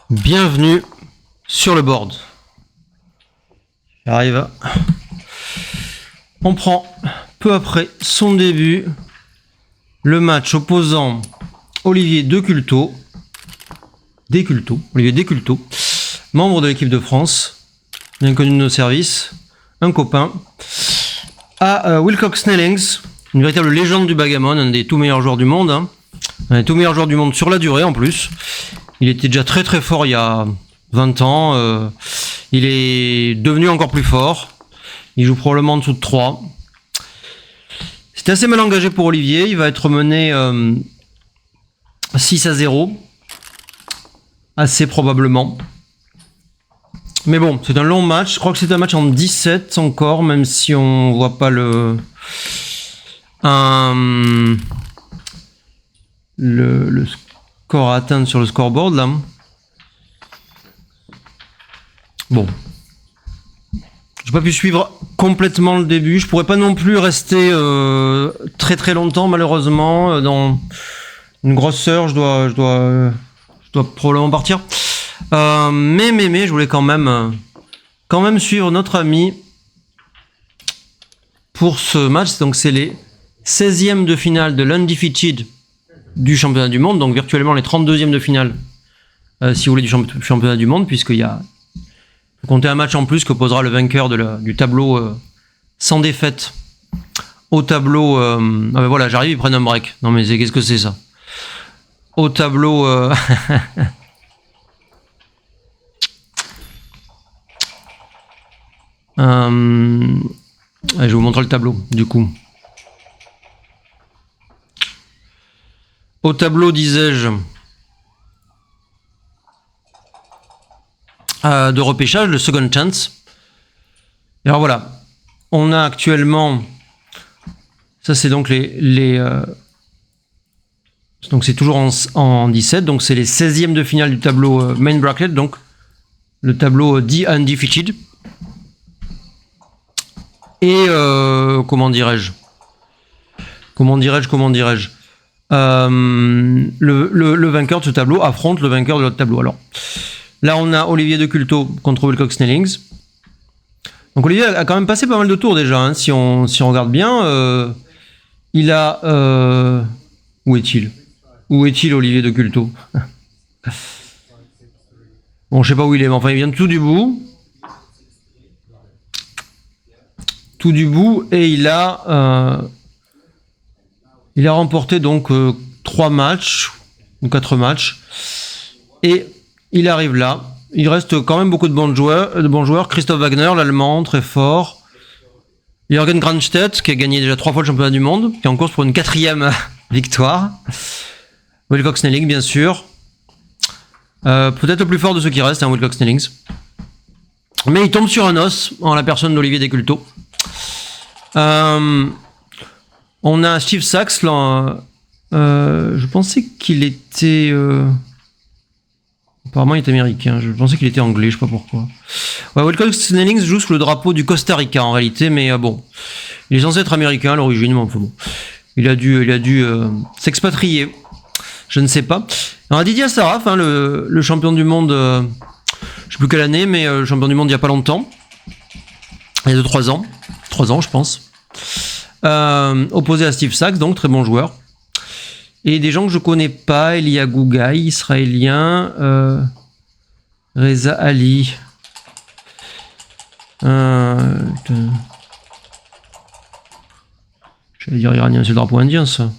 Bienvenue sur le board. J'arrive. On prend peu après son début le match opposant Olivier Deculto, Olivier Deculto, membre de l'équipe de France, bien connu de nos services, un copain, à Wilcox Snellings, une véritable légende du backgammon, un des tout meilleurs joueurs du monde, un des tout meilleurs joueurs du monde sur la durée en plus. Il était déjà très très fort il y a 20 ans, il est devenu encore plus fort, il joue probablement en dessous de 3. C'était assez mal engagé pour Olivier, il va être mené 6-0, assez probablement. Mais bon, c'est un long match, je crois que c'est un match en 17 encore, même si on voit pas le score à atteindre sur le scoreboard là. Bon. J'ai pas pu suivre complètement le début. Je pourrais pas non plus rester très très longtemps malheureusement. Dans une grosse heure, je dois probablement partir. Mais je voulais quand même suivre notre ami pour ce match. Donc c'est les 16e de finale de l'Undefeated du championnat du monde, donc virtuellement les 32e de finale, si vous voulez, du championnat du monde, puisqu'il y a compter un match en plus que posera le vainqueur du tableau sans défaite au tableau. Ah ben voilà, j'arrive, ils prennent un break. Non mais qu'est-ce que c'est ça? Au tableau. Je vais vous montrer le tableau du coup. Au tableau, disais-je, de repêchage, le second chance. Et alors voilà, on a actuellement, ça c'est donc donc c'est toujours en 17, donc c'est les 16e de finale du tableau main bracket, donc le tableau The Undefeated. Et comment dirais-je le vainqueur de ce tableau affronte le vainqueur de l'autre tableau. Alors là on a Olivier Deculto contre Wilcox Snellings. Donc Olivier a quand même passé pas mal de tours déjà, si on regarde bien. Il a où est-il Olivier Deculto? Bon, je sais pas où il est, mais enfin il vient de tout du bout, et il a remporté donc 3 matchs ou 4 matchs, et il arrive là. Il reste quand même beaucoup de bons joueurs. Christoph Wagner, l'allemand, très fort. Jürgen Granstedt, qui a gagné déjà 3 fois le championnat du monde, qui est en course pour une 4e victoire. Wilcox Snellings, bien sûr. Peut-être le plus fort de ceux qui restent, Wilcox Snellings. Mais il tombe sur un os, en la personne d'Olivier Deculto. On a Steve Sachs, là. Je pensais qu'il était... Apparemment, il est américain. Je pensais qu'il était anglais, je sais pas pourquoi. Ouais, Wilcox Snellings joue sous le drapeau du Costa Rica en réalité, mais bon, il est censé être américain à l'origine, mais enfin bon, il a dû s'expatrier. Je ne sais pas. Alors Didier Assaraf, le champion du monde, je sais plus quelle année, mais le champion du monde il y a pas longtemps, il y a 3 ans, 3 ans je pense. Opposé à Steve Sachs, donc très bon joueur. Et des gens que je connais pas, Elia Gougaï, israélien, Reza Ali. J'allais dire iranien, c'est le drapeau indien ça.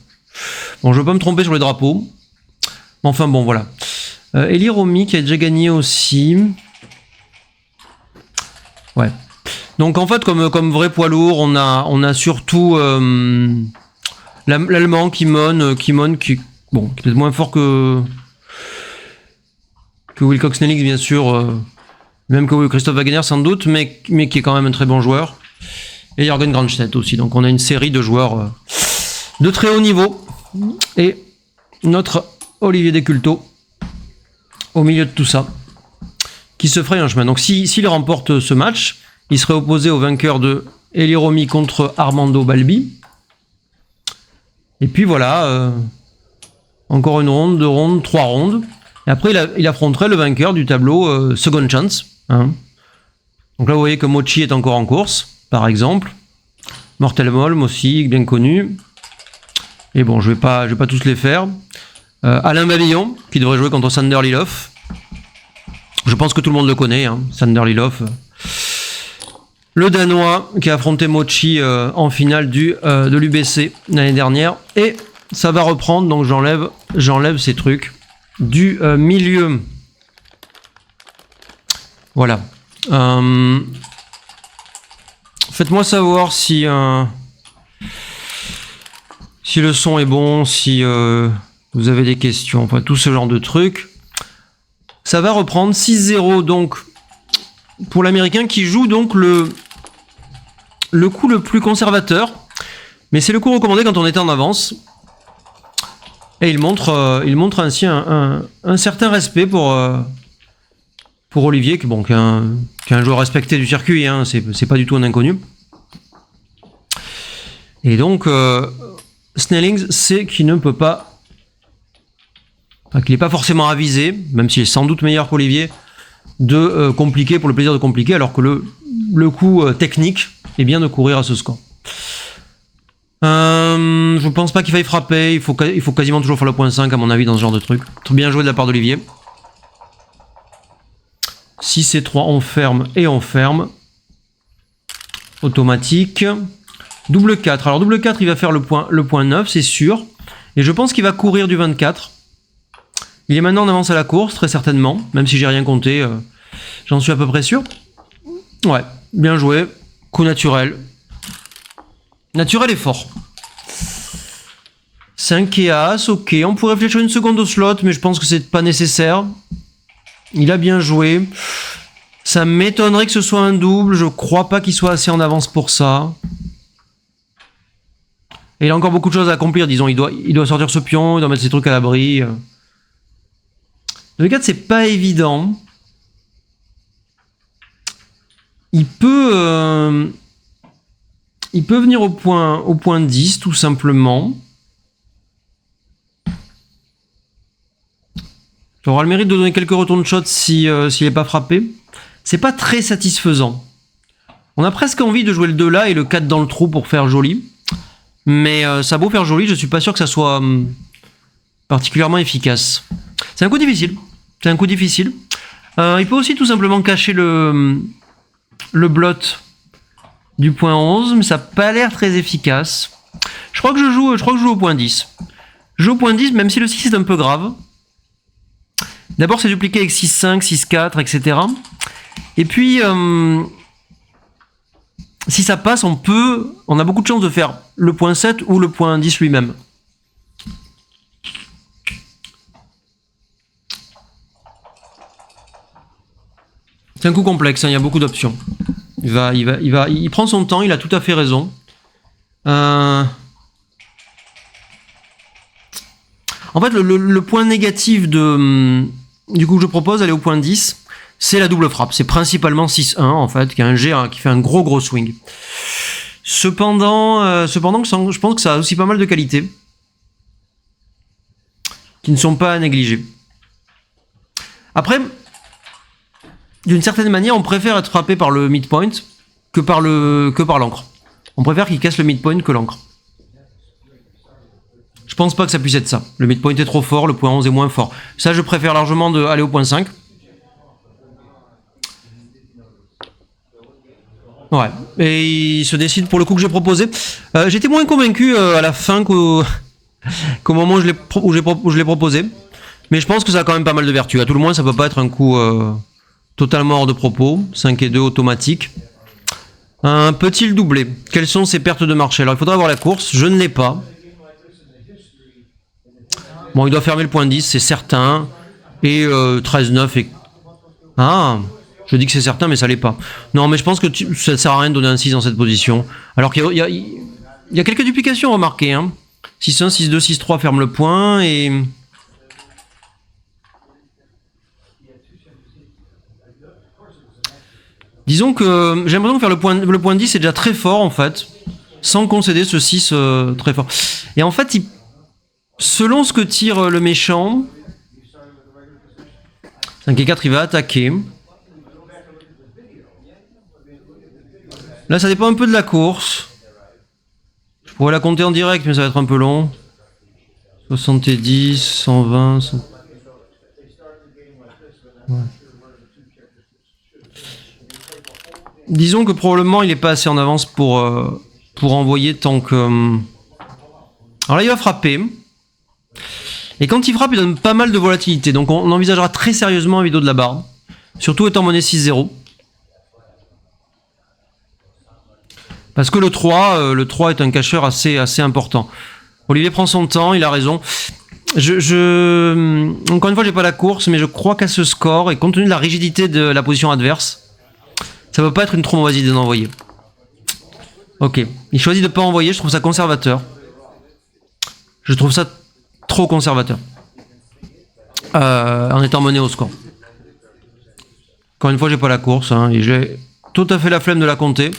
Bon, je veux pas me tromper sur les drapeaux. Enfin bon, voilà. Eli Romy qui a déjà gagné aussi. Ouais. Donc en fait, comme vrai poids lourd, on a surtout l'allemand Kimon qui est peut-être moins fort que Wilcox Snellings bien sûr, même que Christoph Wagner sans doute, mais qui est quand même un très bon joueur. Et Jürgen Granstedt aussi. Donc on a une série de joueurs de très haut niveau. Et notre Olivier Deculto au milieu de tout ça, qui se ferait un chemin. Donc s'il remporte ce match, il serait opposé au vainqueur de Eli Romy contre Armando Balbi. Et puis voilà, encore une ronde, 2 rondes, 3 rondes. Et après, il affronterait le vainqueur du tableau Second Chance. Hein. Donc là, vous voyez que Mochi est encore en course, par exemple. Mortel Molm aussi, bien connu. Et bon, je vais pas tous les faire. Alain Babillon, qui devrait jouer contre Sander Lilov. Je pense que tout le monde le connaît, hein, Sander Lilov. Le Danois qui a affronté Mochi en finale de l'UBC l'année dernière. Et ça va reprendre, donc j'enlève ces trucs du milieu. Voilà. Faites-moi savoir si le son est bon, si vous avez des questions, enfin tout ce genre de trucs. Ça va reprendre 6-0 donc pour l'Américain qui joue donc le coup le plus conservateur, mais c'est le coup recommandé quand on est en avance. Et il montre ainsi un certain respect pour Olivier, qui est un joueur respecté du circuit, hein, c'est pas du tout un inconnu. Et donc Snellings sait qu'il ne peut pas, qu'il n'est pas forcément avisé, même s'il est sans doute meilleur qu'Olivier, de compliquer pour le plaisir de compliquer, alors que le coup technique est bien de courir à ce score. Je pense pas qu'il faille frapper, il faut quasiment toujours faire le point 5 à mon avis dans ce genre de truc. Très bien joué de la part d'Olivier. 6 et 3, on ferme et on ferme. Automatique. Double 4. Alors double 4, il va faire le point 9, c'est sûr. Et je pense qu'il va courir du 24. Il est maintenant en avance à la course, très certainement. Même si j'ai rien compté, j'en suis à peu près sûr. Ouais, bien joué. Coup naturel. Naturel et fort. 5 et As, ok. On pourrait réfléchir une seconde au slot, mais je pense que c'est pas nécessaire. Il a bien joué. Ça m'étonnerait que ce soit un double. Je crois pas qu'il soit assez en avance pour ça. Et il a encore beaucoup de choses à accomplir, disons. Il doit sortir ce pion, il doit mettre ses trucs à l'abri. Le 4, c'est pas évident. Il peut venir au point 10, tout simplement. Il aura le mérite de donner quelques retours de shot s'il n'est pas frappé. C'est pas très satisfaisant. On a presque envie de jouer le 2 là et le 4 dans le trou pour faire joli. Mais ça a beau faire joli, je suis pas sûr que ça soit particulièrement efficace. C'est un coup difficile. C'est un coup difficile. Il peut aussi tout simplement cacher le blot du point 11, mais ça n'a pas l'air très efficace. Je crois que je joue au point 10. Je joue au point 10, même si le 6 est un peu grave. D'abord, c'est dupliqué avec 6-5, 6-4, etc. Et puis, si ça passe, on a beaucoup de chance de faire le point 7 ou le point 10 lui-même. C'est un coup complexe, hein, il y a beaucoup d'options. Il prend son temps, il a tout à fait raison. En fait, le point négatif du coup que je propose, aller au point 10, c'est la double frappe. C'est principalement 6-1, en fait, qui a un G qui fait un gros swing. Cependant, je pense que ça a aussi pas mal de qualités qui ne sont pas à négliger. Après, d'une certaine manière, on préfère être frappé par le midpoint que par l'encre. On préfère qu'il casse le midpoint que l'encre. Je pense pas que ça puisse être ça. Le midpoint est trop fort, le point 11 est moins fort. Ça, je préfère largement aller au point 5. Ouais, et il se décide pour le coup que j'ai proposé. J'étais moins convaincu à la fin qu'au moment où je l'ai proposé. Mais je pense que ça a quand même pas mal de vertus. À tout le moins, ça peut pas être un coup totalement hors de propos. 5 et 2 automatique. Peut-il doubler? Quelles sont ses pertes de marché? Alors il faudra avoir la course, je ne l'ai pas. Bon, il doit fermer le point 10, c'est certain. Et 13-9 et... Ah, je dis que c'est certain, mais ça l'est pas. Non, mais je pense que ça ne sert à rien de donner un 6 dans cette position. Alors qu'il y a quelques duplications remarquées. Hein. 6-1, 6-2, 6-3 ferme le point et... Disons que j'ai l'impression que faire le point 10 c'est déjà très fort en fait, sans concéder ce 6 très fort. Et en fait, selon ce que tire le méchant, 5 et 4, il va attaquer. Là, ça dépend un peu de la course. Je pourrais la compter en direct, mais ça va être un peu long. 70, 120... 100... Ouais. Disons que probablement il n'est pas assez en avance pour envoyer tant que... Alors là, il va frapper. Et quand il frappe, il donne pas mal de volatilité. Donc on envisagera très sérieusement un vidéo de la barre. Surtout étant monnaie 6-0. Parce que le 3 est un cacheur assez important. Olivier prend son temps, il a raison. Encore une fois, j'ai pas la course, mais je crois qu'à ce score, et compte tenu de la rigidité de la position adverse, ça peut pas être une trop mauvaise idée d'envoyer. Ok, il choisit de pas envoyer, je trouve ça conservateur. Je trouve ça trop conservateur. En étant mené au score. Encore une fois, j'ai pas la course, hein, et j'ai tout à fait la flemme de la compter.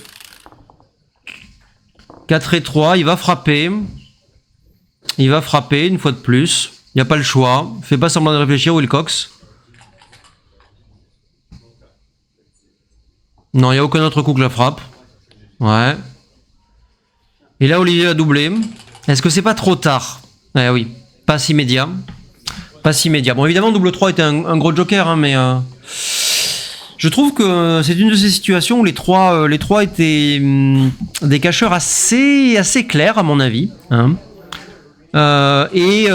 4 et 3, il va frapper. Il va frapper une fois de plus. Il n'y a pas le choix. Fais pas semblant de réfléchir, Wilcox. Non, il n'y a aucun autre coup que la frappe. Ouais. Et là, Olivier a doublé. Est-ce que c'est pas trop tard? Eh oui. Passe immédiat. Passe immédiat. Bon, évidemment, double 3 était un gros joker, hein, mais... je trouve que c'est une de ces situations où les trois étaient des cacheurs assez clairs, à mon avis. Hein. Et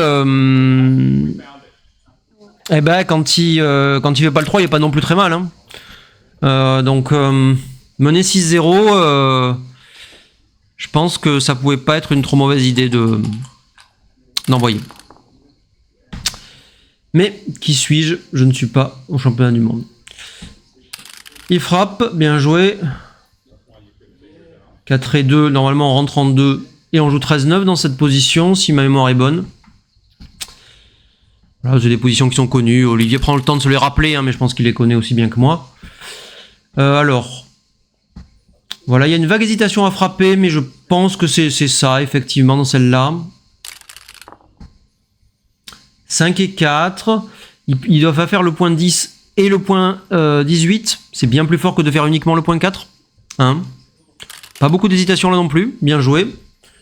ben quand il fait pas le 3, il est pas non plus très mal. Hein. Donc mener 6-0, je pense que ça pouvait pas être une trop mauvaise idée d'envoyer. Mais qui suis-je? Je ne suis pas au championnat du monde. Il frappe, bien joué. 4 et 2, normalement on rentre en 2 et on joue 13-9 dans cette position, si ma mémoire est bonne. Voilà, c'est des positions qui sont connues. Olivier prend le temps de se les rappeler, hein, mais je pense qu'il les connaît aussi bien que moi. Alors, voilà, il y a une vague hésitation à frapper, mais je pense que c'est ça, effectivement, dans celle-là. 5 et 4, ils doivent faire le point 10 et le point 18, c'est bien plus fort que de faire uniquement le point 4. Hein, pas beaucoup d'hésitation là non plus, bien joué.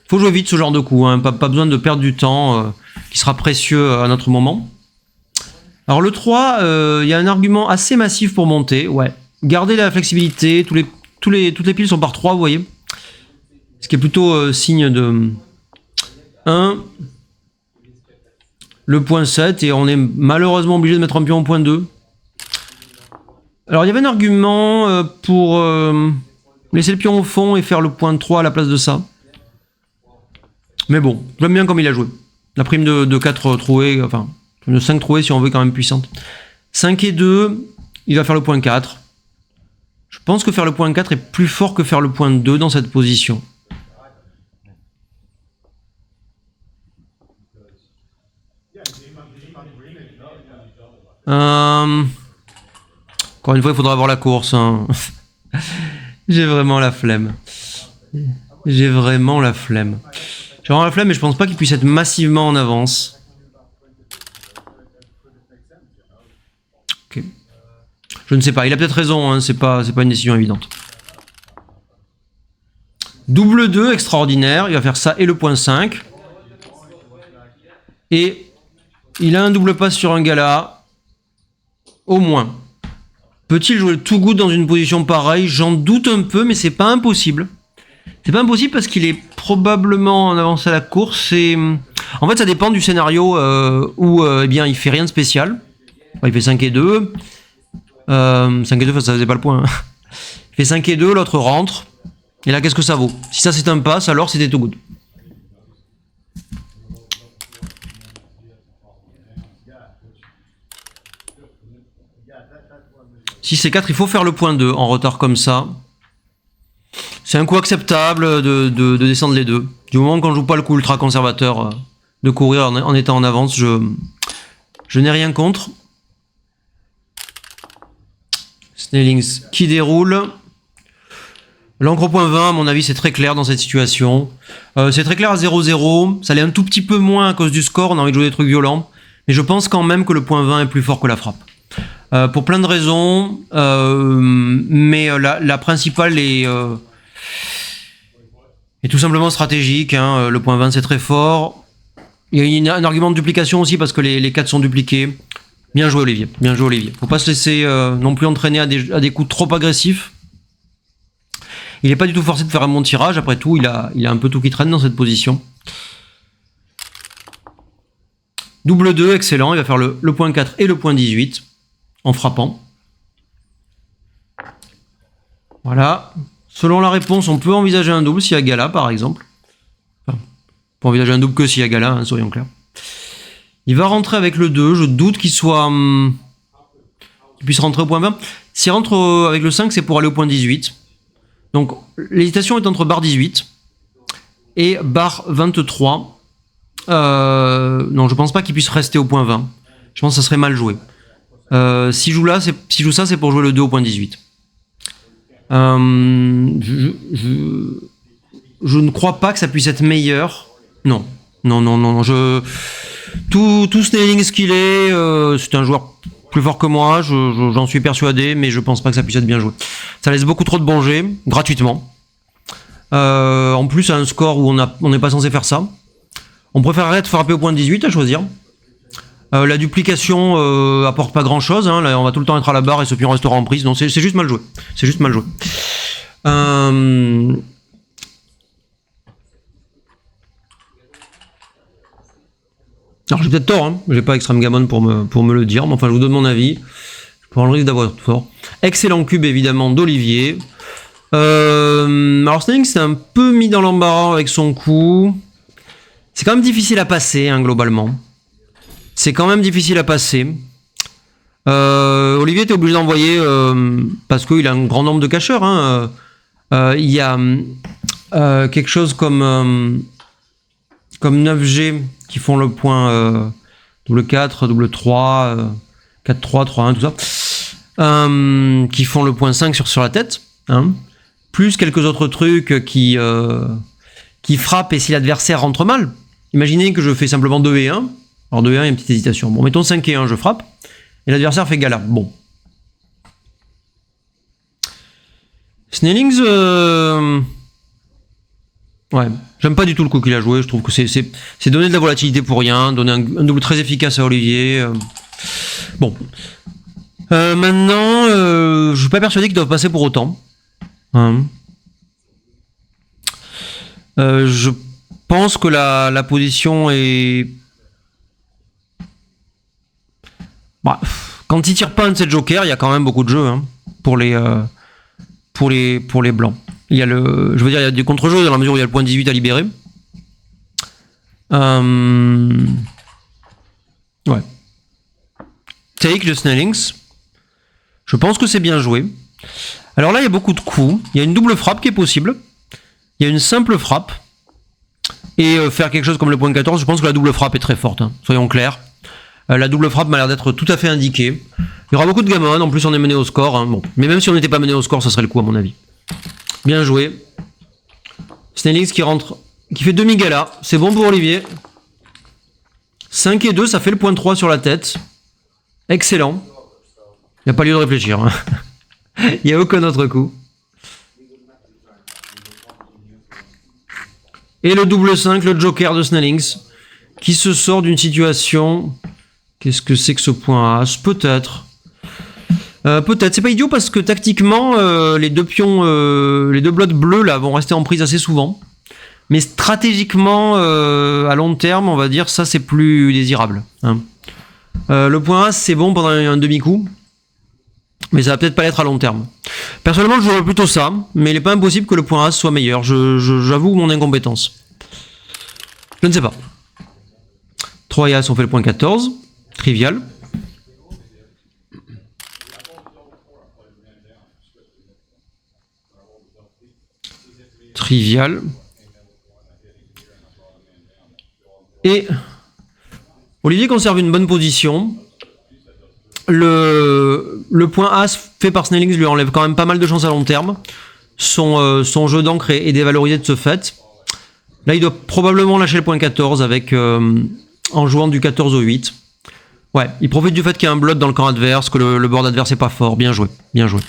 Faut jouer vite ce genre de coup, hein, pas besoin de perdre du temps, qui sera précieux à notre moment. Alors le 3, il y a un argument assez massif pour monter, ouais. Gardez la flexibilité, toutes les piles sont par 3, vous voyez. Ce qui est plutôt signe de 1, le point 7, et on est malheureusement obligé de mettre un pion au point 2. Alors il y avait un argument pour laisser le pion au fond et faire le point 3 à la place de ça. Mais bon, j'aime bien comme il a joué. La prime de 4 trouées, enfin, de 5 trouées si on veut, quand même puissante. 5 et 2, il va faire le point 4. Je pense que faire le point 4 est plus fort que faire le point 2 dans cette position. Encore une fois, il faudra avoir la course. Hein. J'ai vraiment la flemme. J'ai vraiment la flemme. J'ai vraiment la flemme, mais je pense pas qu'il puisse être massivement en avance. Ok. Je ne sais pas. Il a peut-être raison. Hein. C'est pas une décision évidente. Double 2, extraordinaire. Il va faire ça et le point 5. Et il a un double passe sur un gala. Au moins. Peut-il jouer le too good dans une position pareille? J'en doute un peu, mais c'est pas impossible. C'est pas impossible parce qu'il est probablement en avance à la course. Et... en fait, ça dépend du scénario où eh bien, il fait rien de spécial. Enfin, il fait 5 et 2. 5 et 2, ça faisait pas le point. Hein. Il fait 5 et 2, l'autre rentre. Et là, qu'est-ce que ça vaut? Si ça c'est un pass, alors c'était too good. Si c'est 4, il faut faire le point 2 en retard comme ça. C'est un coup acceptable de descendre les deux. Du moment qu'on joue pas le coup ultra conservateur de courir en étant en avance, je n'ai rien contre. Snellings qui déroule. L'encre au point 20, à mon avis, c'est très clair dans cette situation. C'est très clair à 0-0. Ça l'est un tout petit peu moins à cause du score. On a envie de jouer des trucs violents. Mais je pense quand même que le point 20 est plus fort que la frappe. pour plein de raisons, mais la principale est tout simplement stratégique. Hein. Le point 20 c'est très fort. Il y a un argument de duplication aussi parce que les 4 sont dupliqués. Bien joué Olivier, bien joué Olivier. Faut pas se laisser non plus entraîner à des coups trop agressifs. Il n'est pas du tout forcé de faire un bon tirage, après tout il a un peu tout qui traîne dans cette position. Double 2, excellent, il va faire le point 4 et le point 18 en frappant. Voilà. Selon la réponse, on peut envisager un double s'il y a Gala par exemple. Enfin, on peut envisager un double que s'il y a Gala, hein, soyons clairs. Il va rentrer avec le 2, je doute qu'il puisse rentrer au point 20. S'il rentre avec le 5, c'est pour aller au point 18. Donc l'hésitation est entre barre 18 et barre 23. Non, je pense pas qu'il puisse rester au point 20. Je pense que ça serait mal joué. Si je joue ça, c'est pour jouer le 2 au point 18. Je ne crois pas que ça puisse être meilleur. Non. Tout Snellings qu'il est, c'est un joueur plus fort que moi, j'en suis persuadé, mais je pense pas que ça puisse être bien joué. Ça laisse beaucoup trop de bon jets, gratuitement. En plus, à un score où on n'est pas censé faire ça. On préférerait de frapper au point 18 à choisir. La duplication apporte pas grand chose. Hein. Là, on va tout le temps être à la barre et ce pion restera en prise. Donc c'est juste mal joué. C'est juste mal joué. Alors j'ai peut-être tort. Hein. J'ai pas Extreme Gammon pour me le dire. Mais enfin, je vous donne mon avis. Je prends le risque d'avoir tort. Excellent cube évidemment d'Olivier. Alors Snellings s'est un peu mis dans l'embarras avec son coup. C'est quand même difficile à passer, hein, globalement. C'est quand même difficile à passer. Olivier était obligé d'envoyer parce qu'il a un grand nombre de cacheurs. Hein. Il y a quelque chose comme 9G qui font le point double 4, double 3, 4, 3, 3, 1, tout ça. Qui font le point 5 sur la tête. Hein. Plus quelques autres trucs qui frappent et si l'adversaire rentre mal. Imaginez que je fais simplement 2 et 1. Alors 2 et 1, il y a une petite hésitation. Bon, mettons 5 et 1, je frappe. Et l'adversaire fait Gala. Bon. Snellings... Ouais, j'aime pas du tout le coup qu'il a joué. Je trouve que c'est donner de la volatilité pour rien. Donner un double très efficace à Olivier. Bon. Maintenant, je suis pas persuadé qu'ils doivent passer pour autant. Hein. Je pense que la position est... Bah, quand il tire pas un de ces jokers, il y a quand même beaucoup de jeux hein, pour les blancs. Il y a il y a des contre-jeux dans la mesure où il y a le point 18 à libérer. Ouais. Take de Snellings. Je pense que c'est bien joué. Alors là, il y a beaucoup de coups. Il y a une double frappe qui est possible. Il y a une simple frappe. Et faire quelque chose comme le point 14, je pense que la double frappe est très forte. Hein, soyons clairs. La double frappe m'a l'air d'être tout à fait indiquée. Il y aura beaucoup de gammon. En plus, on est mené au score. Hein, bon. Mais même si on n'était pas mené au score, ça serait le coup, à mon avis. Bien joué. Snellings qui rentre, qui fait demi-gala. C'est bon pour Olivier. 5 et 2, ça fait le point 3 sur la tête. Excellent. Il n'y a pas lieu de réfléchir. Hein. Il n'y a aucun autre coup. Et le double 5, le joker de Snellings, qui se sort d'une situation... Qu'est-ce que c'est que ce point As? Peut-être. Peut-être. C'est pas idiot parce que tactiquement, les deux pions, les deux blocs bleus là vont rester en prise assez souvent. Mais stratégiquement, à long terme, on va dire, ça c'est plus désirable. Hein. Le point As, c'est bon pendant un demi-coup. Mais ça va peut-être pas l'être à long terme. Personnellement, je jouerais plutôt ça, mais il n'est pas impossible que le point As soit meilleur. J'avoue mon incompétence. Je ne sais pas. 3 et As, on fait le point 14. Trivial. Trivial. Et Olivier conserve une bonne position. Le point As fait par Snellings lui enlève quand même pas mal de chances à long terme. Son jeu d'encre est dévalorisé de ce fait. Là, il doit probablement lâcher le point 14 avec, en jouant du 14 au 8. Ouais, il profite du fait qu'il y a un bloc dans le camp adverse, que le board adverse est pas fort. Bien joué, bien joué.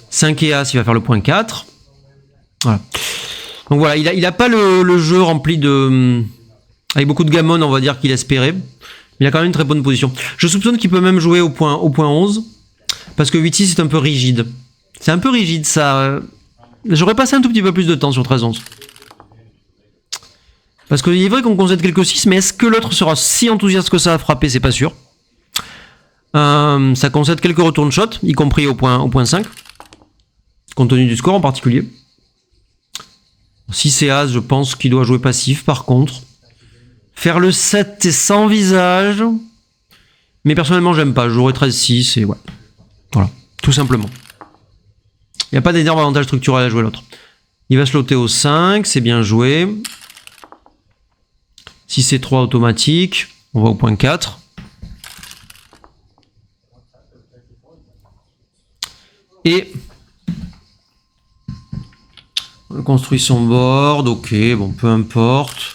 5 et As, il va faire le point 4. Voilà. Donc voilà, il a pas le jeu rempli de... avec beaucoup de gammon, on va dire, qu'il espérait. Il a quand même une très bonne position. Je soupçonne qu'il peut même jouer au point 11. Parce que 8-6 est un peu rigide. C'est un peu rigide, ça. J'aurais passé un tout petit peu plus de temps sur 13-11. Parce qu'il est vrai qu'on concède quelques 6, mais est-ce que l'autre sera si enthousiaste que ça à frapper? C'est pas sûr. Ça concède quelques retourne shot, y compris au point 5. Compte tenu du score en particulier. Si c'est As, je pense qu'il doit jouer passif par contre. Faire le 7 et sans visage. Mais personnellement, j'aime pas. Je jouerai 13-6 et ouais. Voilà, tout simplement. Il n'y a pas d'énorme avantage structurel à jouer l'autre. Il va se loter au 5, c'est bien joué. Si c'est 3 automatique, on va au point 4. Et on construit son board, ok, bon, peu importe.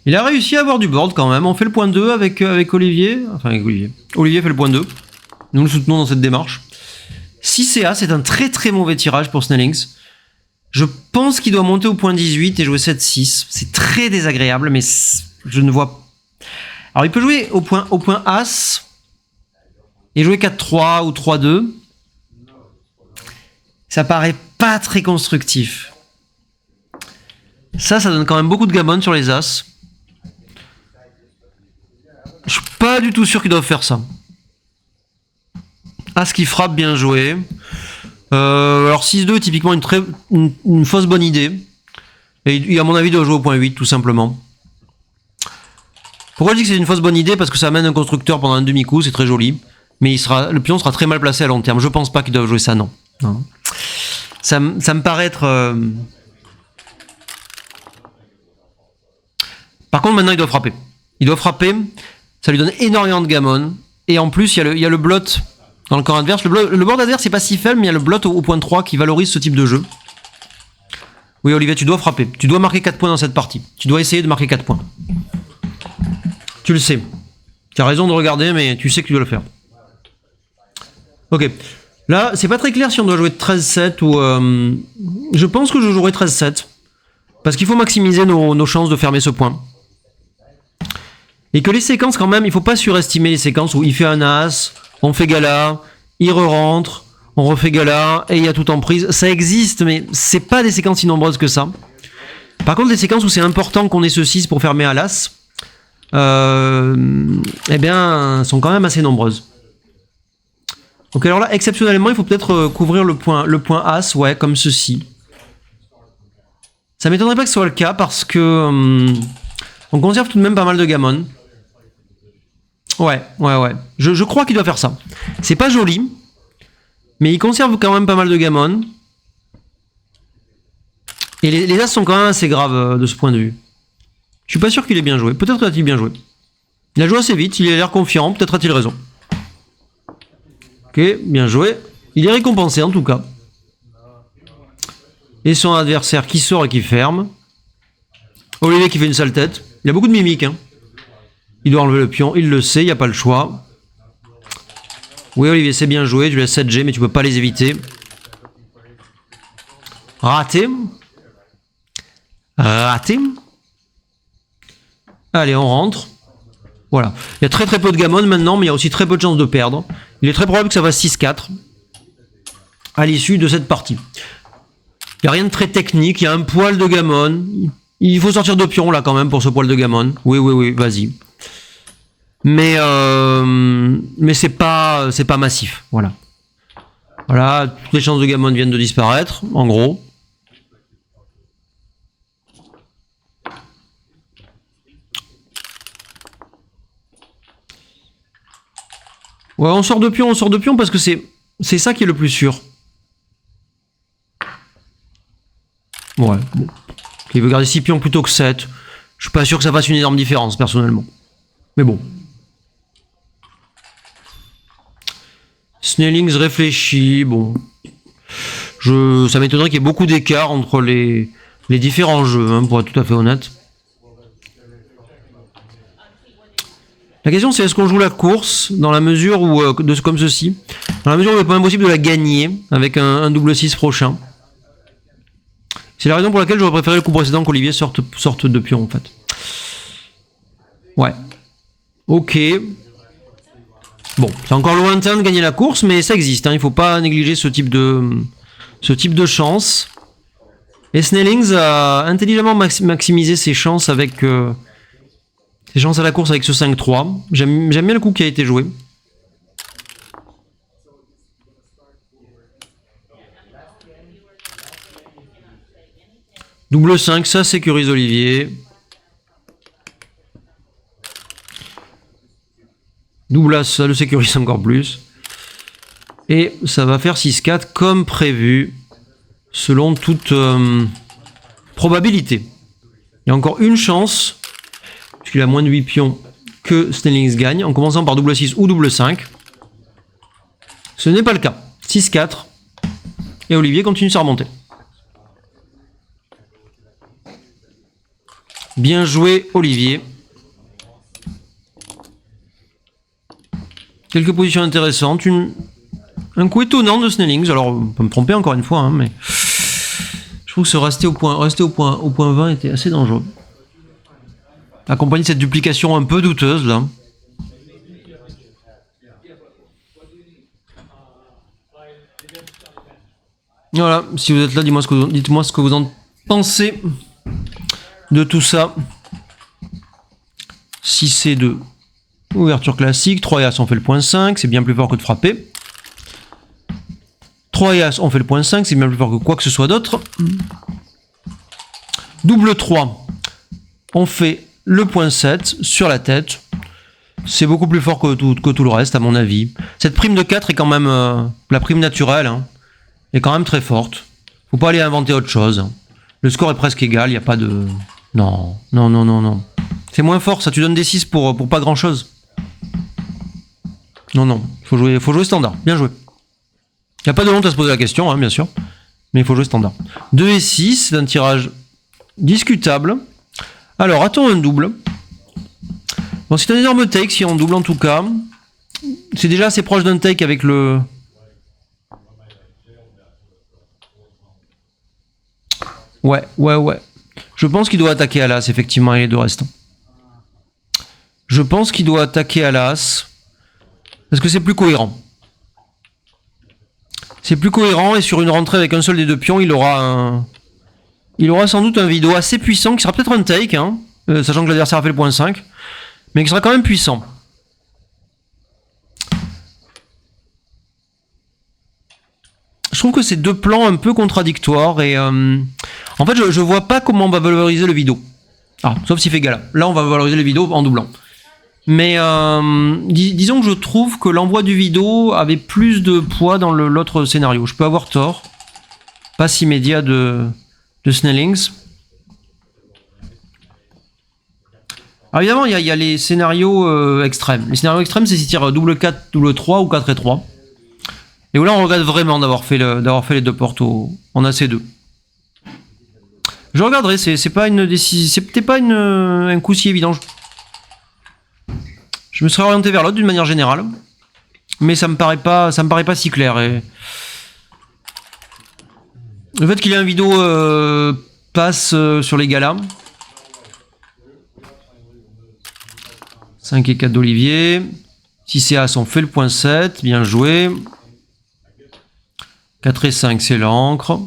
Il a réussi à avoir du board quand même. On fait le point 2 avec Olivier. Enfin, avec Olivier. Olivier fait le point 2. Nous le soutenons dans cette démarche. 6 et A, c'est un très très mauvais tirage pour Snellings. Je pense qu'il doit monter au point 18 et jouer 7-6. C'est très désagréable, mais je ne vois... Alors, il peut jouer au point As et jouer 4-3 ou 3-2. Ça paraît pas très constructif. Ça donne quand même beaucoup de gammon sur les As. Je suis pas du tout sûr qu'ils doivent faire ça. As qui frappe, bien joué. Alors 6-2 est typiquement une fausse bonne idée. Et à mon avis, il doit jouer au point 8, tout simplement. Pourquoi je dis que c'est une fausse bonne idée? Parce que ça amène un constructeur pendant un demi-coup, c'est très joli. Mais le pion sera très mal placé à long terme. Je pense pas qu'ils doivent jouer ça, non. Ça me paraît être... Par contre, maintenant, il doit frapper. Il doit frapper. Ça lui donne énormément de gammon. Et en plus, il y a le blot dans le camp adverse. Le board adverse, c'est pas si faible, mais il y a le blot au point 3 qui valorise ce type de jeu. Oui, Olivier, tu dois frapper. Tu dois marquer 4 points dans cette partie. Tu dois essayer de marquer 4 points. Tu le sais. Tu as raison de regarder, mais tu sais que tu dois le faire. Ok. Là, c'est pas très clair si on doit jouer 13-7 ou... Je pense que je jouerai 13-7. Parce qu'il faut maximiser nos chances de fermer ce point. Et que les séquences, quand même, il faut pas surestimer les séquences où il fait un As, on fait gala, il re-rentre, on refait gala, et il y a tout en prise. Ça existe, mais c'est pas des séquences si nombreuses que ça. Par contre, les séquences où c'est important qu'on ait ce 6 pour fermer à l'As, eh bien, sont quand même assez nombreuses. Donc alors là, exceptionnellement, il faut peut-être couvrir le point As, ouais, comme ceci. Ça m'étonnerait pas que ce soit le cas, parce que on conserve tout de même pas mal de gammon. Ouais. Je crois qu'il doit faire ça. C'est pas joli, mais il conserve quand même pas mal de gammon. Et les As sont quand même assez graves de ce point de vue. Je suis pas sûr qu'il ait bien joué. Peut-être a-t-il bien joué. Il a joué assez vite, il a l'air confiant, peut-être a-t-il raison. Ok, bien joué. Il est récompensé en tout cas. Et son adversaire qui sort et qui ferme. Olivier qui fait une sale tête. Il a beaucoup de mimiques, hein. Il doit enlever le pion, il le sait, il n'y a pas le choix. Oui, Olivier, c'est bien joué, tu laisses 7G, mais tu peux pas les éviter. Raté. Allez, on rentre. Voilà. Il y a très très peu de gammon maintenant, mais il y a aussi très peu de chances de perdre. Il est très probable que ça va 6-4 à l'issue de cette partie. Il n'y a rien de très technique, il y a un poil de gammon. Il faut sortir de pion là quand même pour ce poil de gammon. Oui, vas-y. Mais c'est pas massif, voilà. Voilà, toutes les chances de gammon viennent de disparaître, en gros. Ouais, on sort de pion parce que c'est ça qui est le plus sûr. Ouais, bon. Il veut garder 6 pions plutôt que 7. Je suis pas sûr que ça fasse une énorme différence, personnellement. Mais bon. Snellings réfléchit, bon. Ça m'étonnerait qu'il y ait beaucoup d'écart entre les différents jeux, hein, pour être tout à fait honnête. La question c'est est-ce qu'on joue la course dans la mesure où, comme ceci, dans la mesure où il n'est pas impossible de la gagner avec un double 6 prochain. C'est la raison pour laquelle j'aurais préféré le coup précédent qu'Olivier sorte de pion en fait. Ouais. Ok. Bon, c'est encore lointain de gagner la course, mais ça existe. Hein. Il ne faut pas négliger ce type de chance. Et Snellings a intelligemment maximisé ses chances avec ses chances à la course avec ce 5-3. J'aime bien le coup qui a été joué. Double 5, ça sécurise Olivier. Double As, ça le sécurise encore plus. Et ça va faire 6-4 comme prévu, selon toute probabilité. Il y a encore une chance, puisqu'il a moins de 8 pions, que Snellings gagne, en commençant par double 6 ou double 5. Ce n'est pas le cas. 6-4. Et Olivier continue sa remontée. Bien joué, Olivier. Quelques positions intéressantes. Un coup étonnant de Snellings. Alors, on peut me tromper encore une fois, hein, mais je trouve que ce rester au point 20 était assez dangereux. Accompagné de cette duplication un peu douteuse, là. Voilà, si vous êtes là, dites-moi ce que vous en pensez de tout ça. 6C2. Ouverture classique. 3 As, on fait le point 5. C'est bien plus fort que de frapper. 3 As, on fait le point 5. C'est bien plus fort que quoi que ce soit d'autre. Double 3. On fait le point 7 sur la tête. C'est beaucoup plus fort que tout le reste, à mon avis. Cette prime de 4 est quand même... la prime naturelle, hein, est quand même très forte. Faut pas aller inventer autre chose. Le score est presque égal, il n'y a pas de... Non. C'est moins fort, ça tu donnes des 6 pour pas grand chose. Non, faut jouer standard, bien joué. Il n'y a pas de honte à se poser la question, hein, bien sûr. Mais il faut jouer standard. 2 et 6, c'est un tirage discutable. Alors, a-t-on un double? Bon, c'est un énorme take si on double en tout cas. C'est déjà assez proche d'un take avec le... Ouais. Je pense qu'il doit attaquer à l'as, effectivement, et les deux restants. Je pense qu'il doit attaquer à l'as. Parce que c'est plus cohérent. C'est plus cohérent et sur une rentrée avec un seul des deux pions, il aura sans doute un vidéo assez puissant qui sera peut-être un take, hein, sachant que l'adversaire a fait le point 5, mais qui sera quand même puissant. Je trouve que c'est deux plans un peu contradictoires et en fait je vois pas comment on va valoriser le vidéo. Ah, sauf s'il fait gala. Là on va valoriser le vidéo en doublant. Mais disons que je trouve que l'envoi du vidéo avait plus de poids dans l'autre scénario. Je peux avoir tort. Passe immédiat de Snellings. Alors évidemment, il y a les scénarios extrêmes. Les scénarios extrêmes, c'est s'il tire double 4, double 3 ou 4 et 3. Et où là, on regrette vraiment d'avoir fait les deux portes en AC2. Je regarderai, c'était pas un coup si évident. Je me serais orienté vers l'autre d'une manière générale, mais ça me paraît pas si clair. Et le fait qu'il y ait un vidéo passe sur les galas. 5 et 4 d'Olivier. 6 et As, on fait le point 7, bien joué. 4 et 5, c'est l'encre.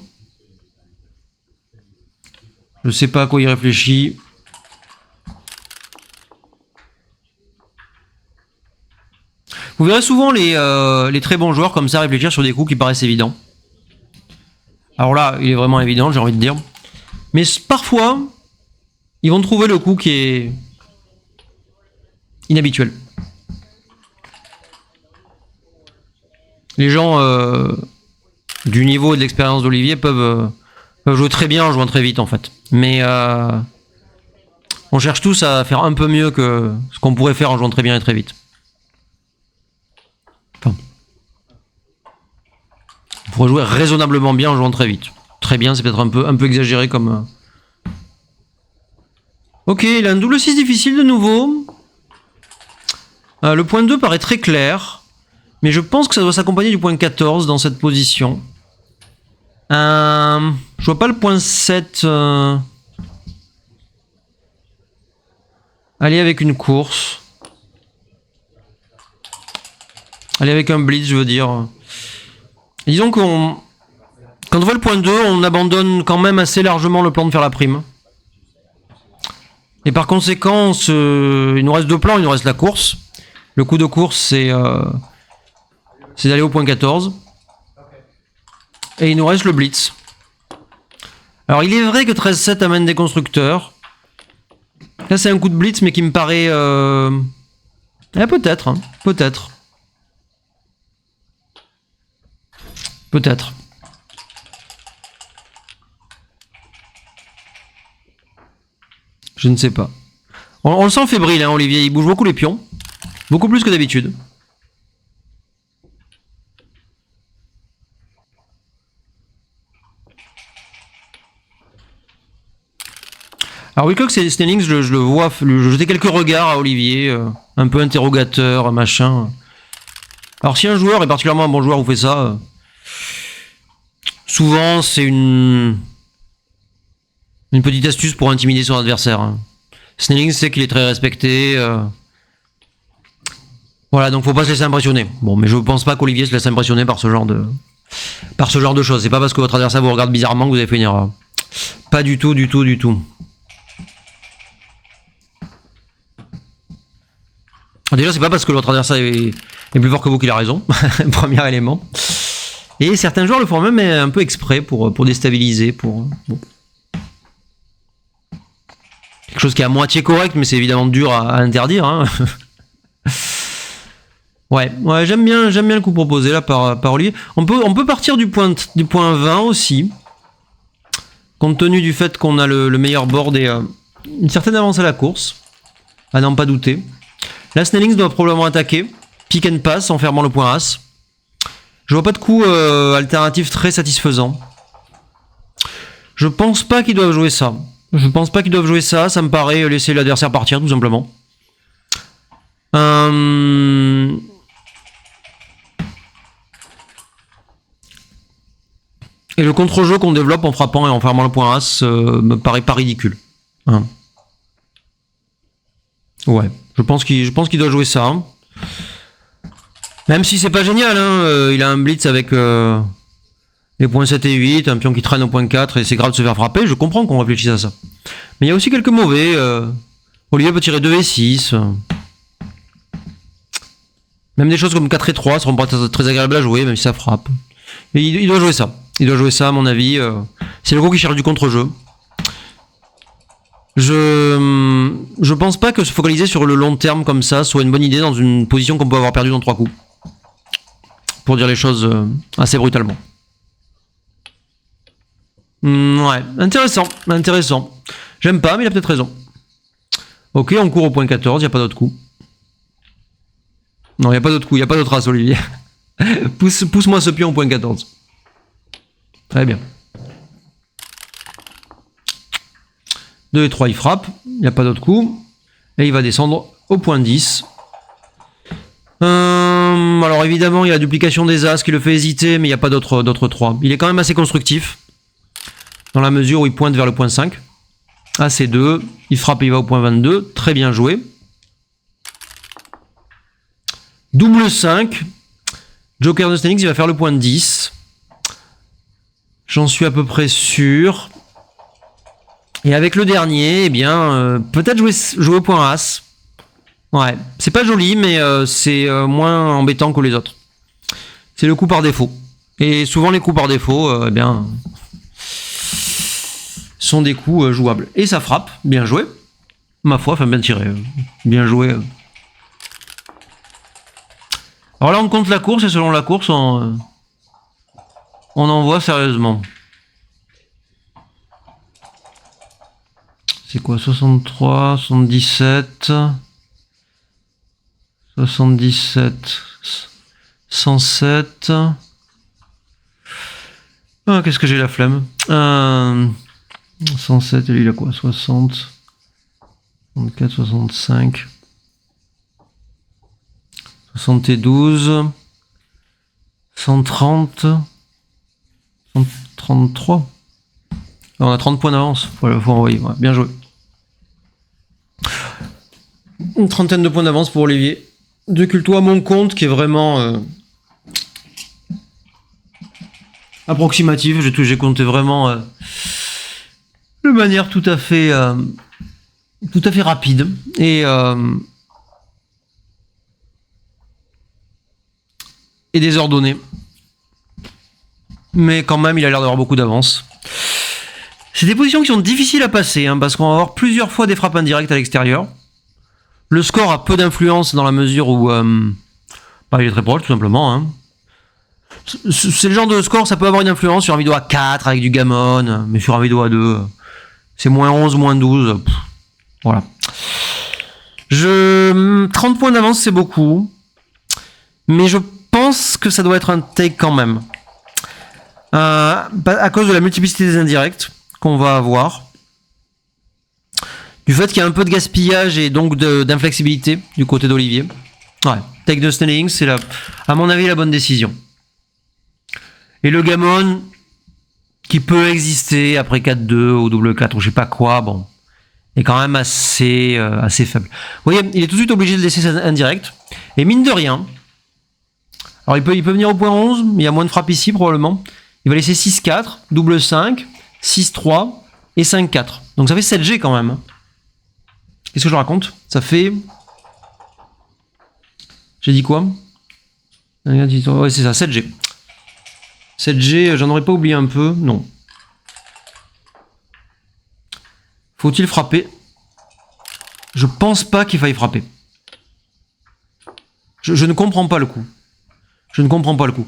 Je sais pas à quoi il réfléchit. Vous verrez souvent les très bons joueurs comme ça réfléchir sur des coups qui paraissent évidents. Alors là, il est vraiment évident, j'ai envie de dire. Mais parfois, ils vont trouver le coup qui est inhabituel. Les gens du niveau et de l'expérience d'Olivier peuvent jouer très bien en jouant très vite en fait. Mais on cherche tous à faire un peu mieux que ce qu'on pourrait faire en jouant très bien et très vite. Enfin, on pourrait jouer raisonnablement bien en jouant très vite. Très bien, c'est peut-être un peu exagéré comme... Ok, il a un double 6 difficile de nouveau. Le point 2 paraît très clair, mais je pense que ça doit s'accompagner du point 14 dans cette position. Je vois pas le point 7 aller avec une course. Aller avec un blitz, je veux dire. Et disons qu'on... Quand on voit le point 2, on abandonne quand même assez largement le plan de faire la prime. Et par conséquent, il nous reste deux plans, il nous reste la course. Le coup de course, c'est d'aller au point 14. Et il nous reste le blitz. Alors il est vrai que 13-7 amène des constructeurs. Là c'est un coup de blitz mais qui me paraît... peut-être, hein, peut-être. Peut-être. Je ne sais pas. On le sent fébrile, hein, Olivier, il bouge beaucoup les pions. Beaucoup plus que d'habitude. Alors Wilcox et Snellings, je le vois, je jetais quelques regards à Olivier, un peu interrogateur, machin. Alors si un joueur, et particulièrement un bon joueur, vous fait ça, souvent c'est une petite astuce pour intimider son adversaire. Hein. Snellings sait qu'il est très respecté. Voilà, donc faut pas se laisser impressionner. Bon, mais je pense pas qu'Olivier se laisse impressionner par ce genre de choses. C'est pas parce que votre adversaire vous regarde bizarrement que vous avez fait une erreur. Pas du tout, du tout, du tout. Déjà, c'est pas parce que votre adversaire est plus fort que vous qu'il a raison. Premier élément. Et certains joueurs le font même un peu exprès pour déstabiliser, bon. Quelque chose qui est à moitié correct, mais c'est évidemment dur à interdire. Hein. Ouais, j'aime bien le coup proposé là par Olivier. On peut partir du point 20 aussi. Compte tenu du fait qu'on a le meilleur board et une certaine avance à la course. À n'en pas douter. Là, Snellings doit probablement attaquer. Pick and pass en fermant le point As. Je vois pas de coup alternatif très satisfaisant. Je pense pas qu'ils doivent jouer ça. Ça me paraît laisser l'adversaire partir tout simplement. Et le contre-jeu qu'on développe en frappant et en fermant le point As me paraît pas ridicule. Hein. Ouais, je pense qu'il doit jouer ça. Hein. Même si c'est pas génial, hein, il a un blitz avec les points 7 et 8, un pion qui traîne au point 4 et c'est grave de se faire frapper, je comprends qu'on réfléchisse à ça. Mais il y a aussi quelques mauvais. Olivier peut tirer 2 et 6. Même des choses comme 4 et 3 seront pas très agréables à jouer, même si ça frappe. Et il doit jouer ça. Il doit jouer ça, à mon avis. C'est le gros qui cherche du contre-jeu. Je pense pas que se focaliser sur le long terme comme ça soit une bonne idée dans une position qu'on peut avoir perdue dans 3 coups. Pour dire les choses assez brutalement. Ouais, intéressant. J'aime pas, mais il a peut-être raison. Ok, on court au point 14, il n'y a pas d'autre coup. Non, il n'y a pas d'autre coup, il n'y a pas d'autre as, Olivier. Pousse-moi ce pion au point 14. Très bien. 2 et 3, il frappe. Il n'y a pas d'autre coup. Et il va descendre au point 10. Alors évidemment, il y a la duplication des as qui le fait hésiter, mais il n'y a pas d'autre 3. Il est quand même assez constructif. Dans la mesure où il pointe vers le point 5. As et 2. Il frappe et il va au point 22. Très bien joué. Double 5. Joker de Snellings, il va faire le point 10. J'en suis à peu près sûr. Et avec le dernier, eh bien, peut-être jouer au point As. Ouais, c'est pas joli, mais c'est moins embêtant que les autres. C'est le coup par défaut. Et souvent, les coups par défaut, eh bien, sont des coups jouables. Et ça frappe, bien joué. Ma foi, enfin, bien tiré. Bien joué. Alors là, on compte la course, et selon la course, on envoie sérieusement. C'est quoi, 63, 77, 77, 107. Ah, qu'est-ce que j'ai la flemme. 107, et lui il a quoi, 60, 64, 65. 72. 130. 133. On a 30 points d'avance. Faut envoyer. Ouais, bien joué. Une trentaine de points d'avance pour Olivier. Decule-toi à mon compte qui est vraiment approximative. J'ai compté vraiment de manière tout à fait rapide et désordonnée. Mais quand même, il a l'air d'avoir beaucoup d'avance. C'est des positions qui sont difficiles à passer, hein, parce qu'on va avoir plusieurs fois des frappes indirectes à l'extérieur. Le score a peu d'influence dans la mesure où il est très proche, tout simplement. Hein. C'est le genre de score, ça peut avoir une influence sur un vidéo A4 avec du gammon, mais sur un vidéo A2, c'est moins 11, moins 12. Voilà. 30 points d'avance, c'est beaucoup. Mais je pense que ça doit être un take quand même. À cause de la multiplicité des indirects qu'on va avoir. Du fait qu'il y a un peu de gaspillage et donc d'inflexibilité du côté d'Olivier. Ouais, take de Snellings, c'est à mon avis la bonne décision. Et le gammon qui peut exister après 4-2 ou double 4 ou je sais pas quoi, bon, est quand même assez faible. Vous voyez, il est tout de suite obligé de laisser ça indirect. Et mine de rien, alors il peut venir au point 11, mais il y a moins de frappe ici probablement. Il va laisser 6-4, double 5, 6-3 et 5-4. Donc ça fait 7G quand même. Qu'est-ce que je raconte? Ça fait... J'ai dit quoi? Ouais, c'est ça, 7G. 7G, j'en aurais pas oublié un peu? Non. Faut-il frapper? Je pense pas qu'il faille frapper. Je ne comprends pas le coup. Je ne comprends pas le coup.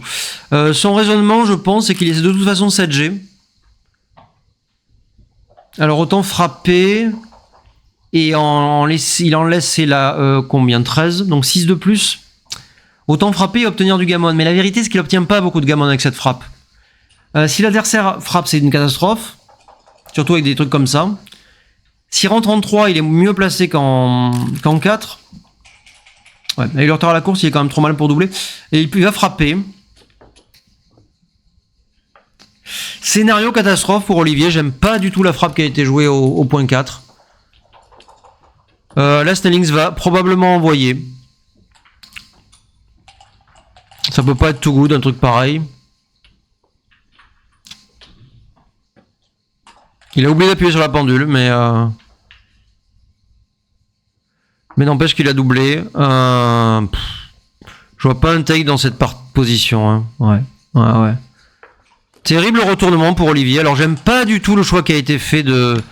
Son raisonnement, je pense, c'est qu'il essaie de toute façon 7G. Alors autant frapper... Et il en laisse, c'est là, combien? 13, donc 6 de plus. Autant frapper et obtenir du gammon. Mais la vérité, c'est qu'il n'obtient pas beaucoup de gammon avec cette frappe. Si l'adversaire frappe, c'est une catastrophe. Surtout avec des trucs comme ça. S'il rentre en 3, il est mieux placé qu'en 4. Ouais, avec le retard à la course, il est quand même trop mal pour doubler. Et il va frapper. Scénario catastrophe pour Olivier. J'aime pas du tout la frappe qui a été jouée au point 4. Là, Snellings va probablement envoyer. Ça peut pas être too good, un truc pareil. Il a oublié d'appuyer sur la pendule, mais n'empêche qu'il a doublé. Je vois pas un take dans cette position. Hein. Ouais. Terrible retournement pour Olivier. Alors, j'aime pas du tout le choix qui a été fait de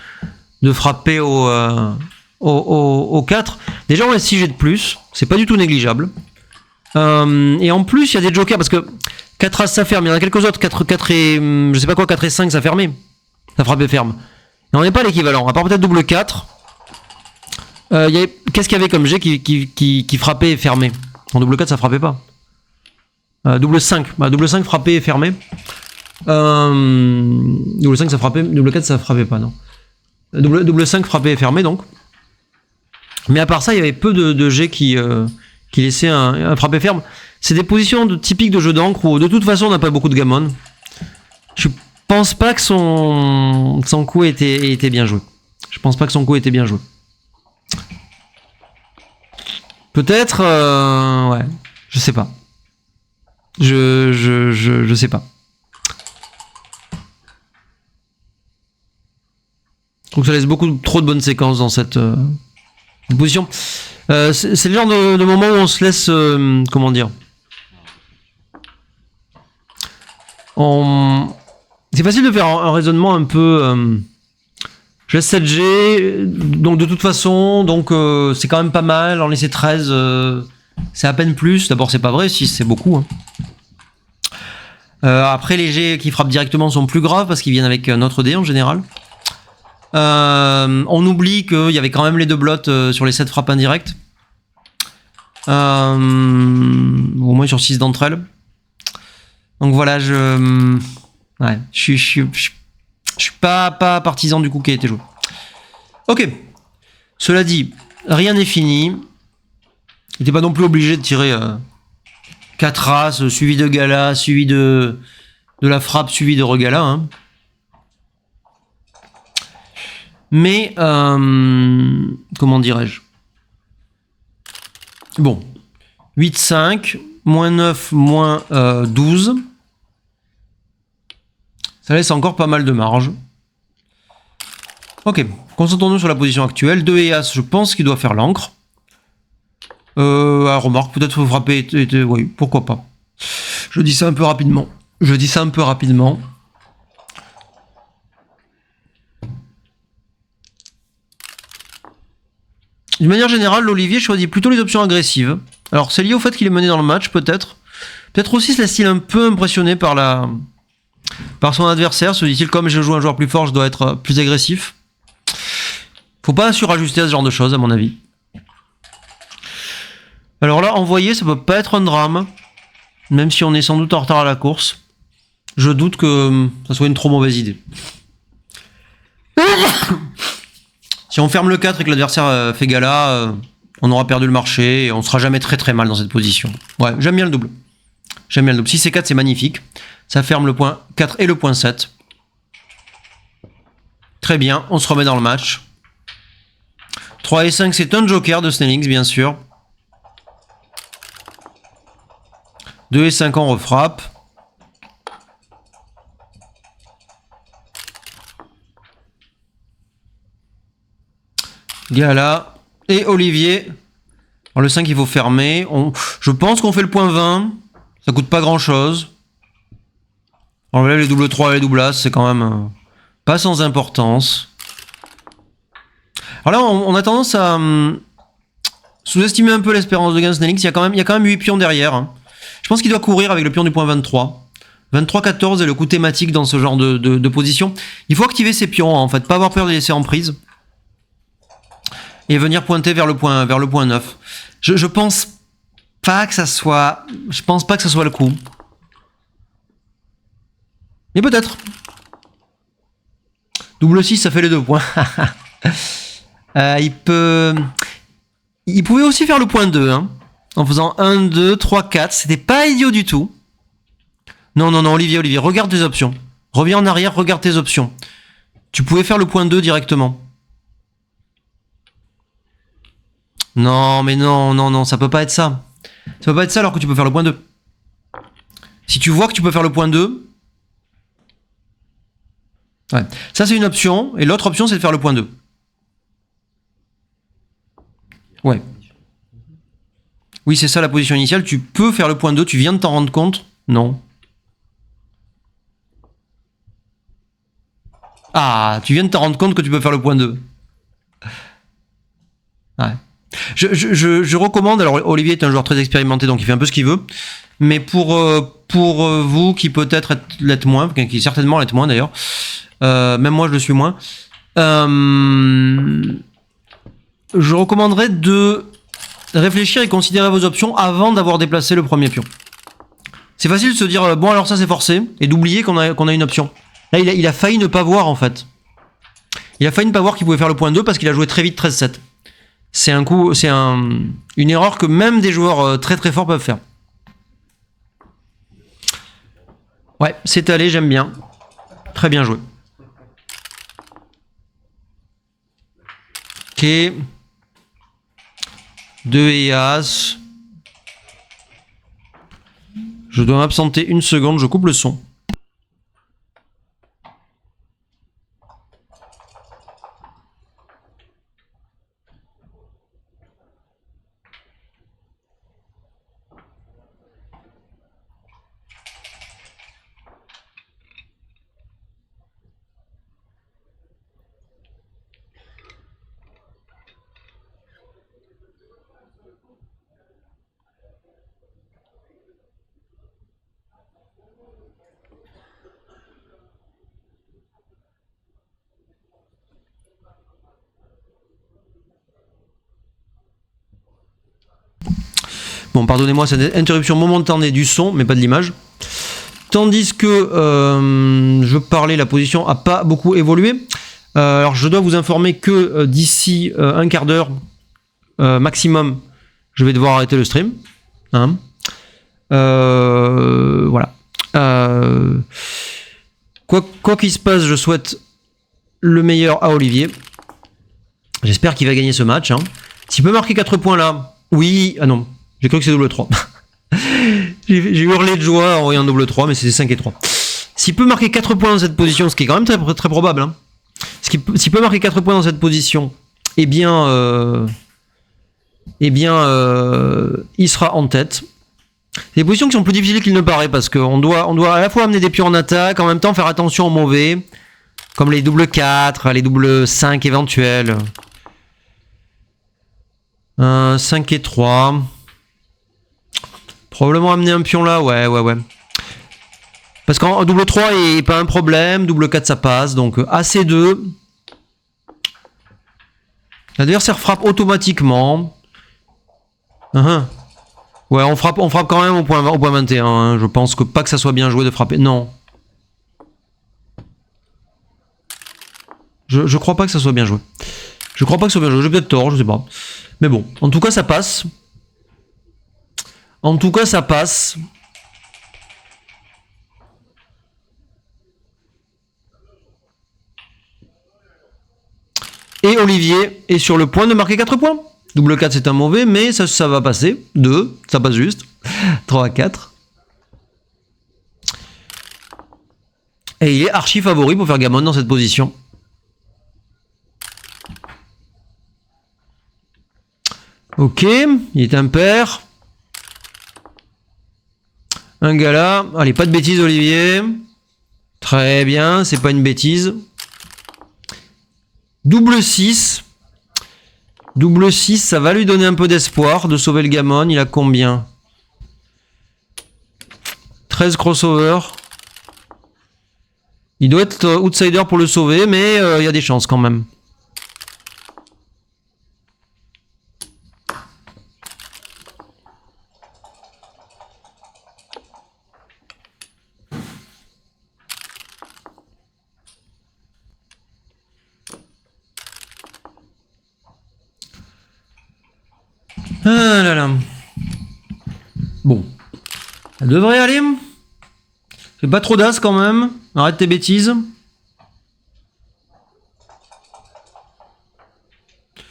frapper au 4. Déjà on a 6 G de plus, c'est pas du tout négligeable. Et en plus il y a des jokers parce que 4 As ça ferme, il y en a quelques autres, 4 et je sais pas quoi, 4 et 5 ça fermait. Ça frappe et ferme. Et on n'est pas l'équivalent, à part peut-être double 4. Qu'est-ce qu'il y avait comme G qui frappait et fermait? En double 4 ça frappait pas. Double 5, double 5 frappait et fermait. Double 5 ça frappait, double 4 ça frappait pas, non. Double 5 frappait et fermait donc. Mais à part ça, il y avait peu de G qui laissaient un frappé ferme. C'est des positions typiques de jeu d'encre où de toute façon on n'a pas beaucoup de gammon. Je pense pas que son coup était bien joué. Je pense pas que son coup était bien joué. Peut-être, ouais, je sais pas. Je sais pas. Je trouve que ça laisse trop de bonnes séquences dans cette position. C'est le genre de moment où on se laisse, comment dire, c'est facile de faire un raisonnement un peu, je laisse 7G, donc de toute façon, donc c'est quand même pas mal, en laisser 13, c'est à peine plus, d'abord c'est pas vrai, 6 c'est beaucoup. Hein. Après les G qui frappent directement sont plus graves parce qu'ils viennent avec notre dé en général. On oublie qu'il y avait quand même les deux blots sur les 7 frappes indirectes. Au moins sur 6 d'entre elles. Donc voilà, je suis pas partisan du coup qui a été joué. Ok. Cela dit, rien n'est fini. Il n'était pas non plus obligé de tirer 4 As, suivi de Gala, suivi de la frappe, suivi de Regala. Hein. Mais, comment dirais-je? Bon, 8-5, moins 9, moins 12. Ça laisse encore pas mal de marge. Ok, concentrons-nous sur la position actuelle. 2 et As, je pense qu'il doit faire l'encre. Remarque, peut-être faut frapper. Oui, pourquoi pas. Je dis ça un peu rapidement. D'une manière générale, l'Olivier choisit plutôt les options agressives. Alors, c'est lié au fait qu'il est mené dans le match, peut-être. Peut-être aussi se laisse-t-il un peu impressionné par son adversaire. Se dit-il, comme je joue un joueur plus fort, je dois être plus agressif. Faut pas surajuster à ce genre de choses, à mon avis. Alors là, envoyer, ça peut pas être un drame. Même si on est sans doute en retard à la course. Je doute que ça soit une trop mauvaise idée. Si on ferme le 4 et que l'adversaire fait Gala, on aura perdu le marché et on sera jamais très très mal dans cette position. Ouais, j'aime bien le double. Si c'est 4, c'est magnifique. Ça ferme le point 4 et le point 7. Très bien, on se remet dans le match. 3 et 5, c'est un joker de Snellings, bien sûr. 2 et 5, on refrappe. Gala et Olivier. Alors le 5, il faut fermer. Je pense qu'on fait le point 20. Ça coûte pas grand chose. Alors là, les double 3 et les double As, c'est quand même pas sans importance. Alors là, on a tendance à sous-estimer un peu l'espérance de gain Snellings. Il y a quand même 8 pions derrière. Hein. Je pense qu'il doit courir avec le pion du point 23. 23-14 est le coup thématique dans ce genre de position. Il faut activer ses pions, en fait. Pas avoir peur de les laisser en prise. Et venir pointer vers le point 9. Je pense pas que ça soit... Je pense pas que ça soit le coup. Mais peut-être. Double 6, ça fait les 2 points. Il pouvait aussi faire le point 2, hein. En faisant 1, 2, 3, 4. C'était pas idiot du tout. Non, Olivier, regarde tes options. Reviens en arrière, regarde tes options. Tu pouvais faire le point 2 directement. Non, mais non, ça peut pas être ça. Ça peut pas être ça alors que tu peux faire le point 2. Si tu vois que tu peux faire le point 2... Ouais. Ça, c'est une option. Et l'autre option, c'est de faire le point 2. Ouais. Oui, c'est ça la position initiale. Tu peux faire le point 2. Tu viens de t'en rendre compte? Non. Ah, tu viens de t'en rendre compte que tu peux faire le point 2. Ouais. Je recommande, alors Olivier est un joueur très expérimenté, donc il fait un peu ce qu'il veut, mais pour vous qui peut-être l'êtes moins, qui certainement l'êtes moins d'ailleurs, même moi je le suis moins, je recommanderais de réfléchir et considérer vos options avant d'avoir déplacé le premier pion. C'est facile de se dire, bon alors ça c'est forcé, et d'oublier qu'on a une option. Là il a failli ne pas voir en fait. Il a failli ne pas voir qu'il pouvait faire le point 2 parce qu'il a joué très vite 13-7. C'est une erreur que même des joueurs très très forts peuvent faire. Ouais, c'est allé, j'aime bien. Très bien joué. Ok. 2 et As. Je dois m'absenter une seconde, je coupe le son. Bon, pardonnez-moi cette interruption momentanée du son, mais pas de l'image. Tandis que je parlais, la position n'a pas beaucoup évolué. Alors, je dois vous informer que d'ici un quart d'heure maximum, je vais devoir arrêter le stream. Hein. Voilà. Quoi qu'il se passe, je souhaite le meilleur à Olivier. J'espère qu'il va gagner ce match. Hein. S'il peut marquer 4 points là, oui. Ah non, j'ai cru que c'est double 3. J'ai hurlé de joie en voyant double 3, mais c'est 5 et 3. S'il peut marquer 4 points dans cette position, ce qui est quand même très, très probable, hein. S'il peut marquer 4 points dans cette position, eh bien, il sera en tête. C'est des positions qui sont plus difficiles qu'il ne paraît, parce qu'on doit à la fois amener des pions en attaque, en même temps faire attention aux mauvais, comme les double 4, les double 5 éventuels. 5 et 3. Probablement amener un pion là, ouais. Parce qu'en double 3 est pas un problème, double 4 ça passe, donc AC2. L'adversaire frappe automatiquement. Ouais, on frappe quand même au point 21. Hein. Je pense que pas que ça soit bien joué de frapper. Non. Je crois pas que ça soit bien joué. J'ai peut-être tort, je sais pas. Mais bon, en tout cas ça passe. Et Olivier est sur le point de marquer 4 points. Double 4 c'est un mauvais, mais ça va passer. 2, ça passe juste. 3 à 4. Et il est archi favori pour faire gammon dans cette position. Ok, il est impair. Un gala. Allez, pas de bêtises Olivier. Très bien, c'est pas une bêtise. Double 6. Double 6, ça va lui donner un peu d'espoir de sauver le gammon. Il a combien? 13 crossover. Il doit être outsider pour le sauver, mais il y a des chances quand même. Ah là là. Bon. Ça devrait aller. Fais pas trop d'as quand même. Arrête tes bêtises. Je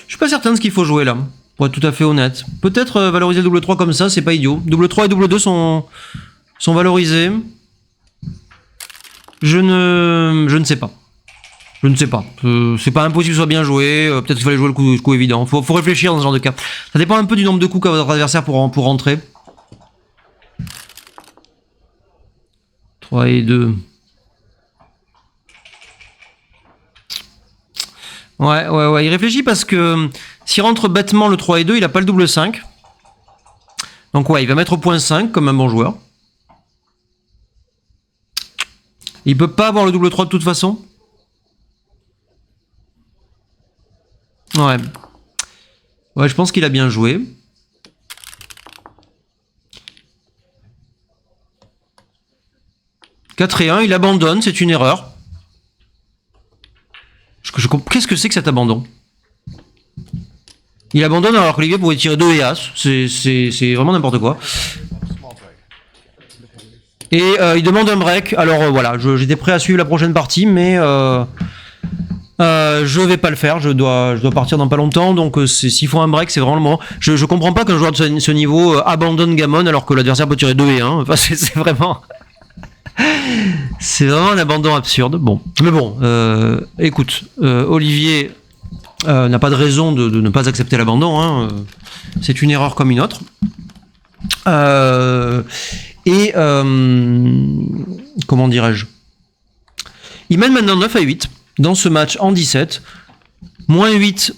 suis pas certain de ce qu'il faut jouer là. Pour être tout à fait honnête. Peut-être valoriser le double 3 comme ça, c'est pas idiot. Double 3 et double 2 sont valorisés. Je ne sais pas. Je ne sais pas. C'est pas impossible que ce soit bien joué. Peut-être qu'il fallait jouer le coup évident. Faut réfléchir dans ce genre de cas. Ça dépend un peu du nombre de coups qu'a votre adversaire pour rentrer. 3 et 2. Ouais. Il réfléchit parce que s'il rentre bêtement le 3 et 2, il a pas le double 5. Donc ouais, il va mettre au point 5 comme un bon joueur. Il peut pas avoir le double 3 de toute façon. Ouais, je pense qu'il a bien joué. « 4 et 1, il abandonne, c'est une erreur. Qu'est-ce que c'est que cet abandon? Il abandonne alors qu'Olivier pouvait tirer 2 et As. C'est vraiment n'importe quoi. Et il demande un break. Alors voilà, j'étais prêt à suivre la prochaine partie, mais je vais pas le faire. Je dois partir dans pas longtemps. Donc s'il faut un break, c'est vraiment le moment. Je comprends pas qu'un joueur de ce niveau abandonne gammon alors que l'adversaire peut tirer 2 et 1. Enfin, c'est vraiment... C'est vraiment un abandon absurde. Bon, mais bon, écoute, Olivier n'a pas de raison de ne pas accepter l'abandon. Hein. C'est une erreur comme une autre. Comment dirais-je? Il mène maintenant 9 à 8 dans ce match en 17. Moins 8,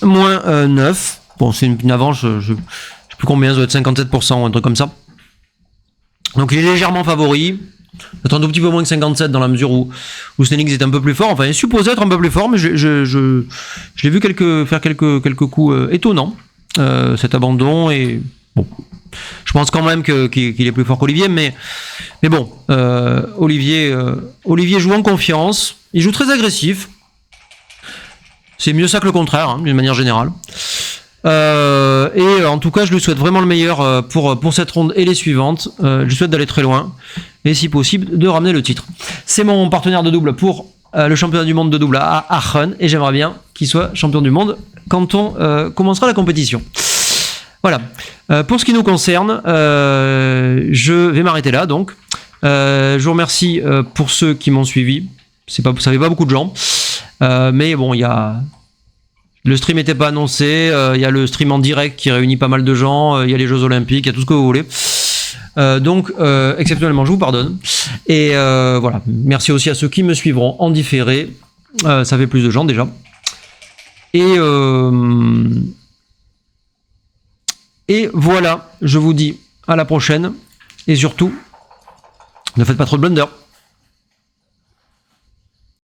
moins 9. Bon, c'est une avance, je sais plus combien, ça doit être 57% ou un truc comme ça. Donc il est légèrement favori. Peut-être un tout petit peu moins que 57 dans la mesure où Snellings est un peu plus fort. Enfin, il est supposé être un peu plus fort, mais je l'ai vu faire quelques coups étonnants, cet abandon. Et bon, je pense quand même qu'il est plus fort qu'Olivier, mais bon, Olivier joue en confiance. Il joue très agressif. C'est mieux ça que le contraire, hein, d'une manière générale. Et en tout cas, je lui souhaite vraiment le meilleur pour cette ronde et les suivantes. Je lui souhaite d'aller très loin et si possible de ramener le titre. C'est mon partenaire de double pour le championnat du monde de double à Aachen et j'aimerais bien qu'il soit champion du monde quand on commencera la compétition. Voilà. Pour ce qui nous concerne, je vais m'arrêter là donc. Je vous remercie pour ceux qui m'ont suivi. Ça fait pas beaucoup de gens. Mais bon, il y a... Le stream n'était pas annoncé, il y a le stream en direct qui réunit pas mal de gens, il y a les Jeux Olympiques, il y a tout ce que vous voulez. Donc, exceptionnellement, je vous pardonne. Et voilà, merci aussi à ceux qui me suivront en différé. Ça fait plus de gens déjà. Et voilà, je vous dis à la prochaine. Et surtout, ne faites pas trop de blunders.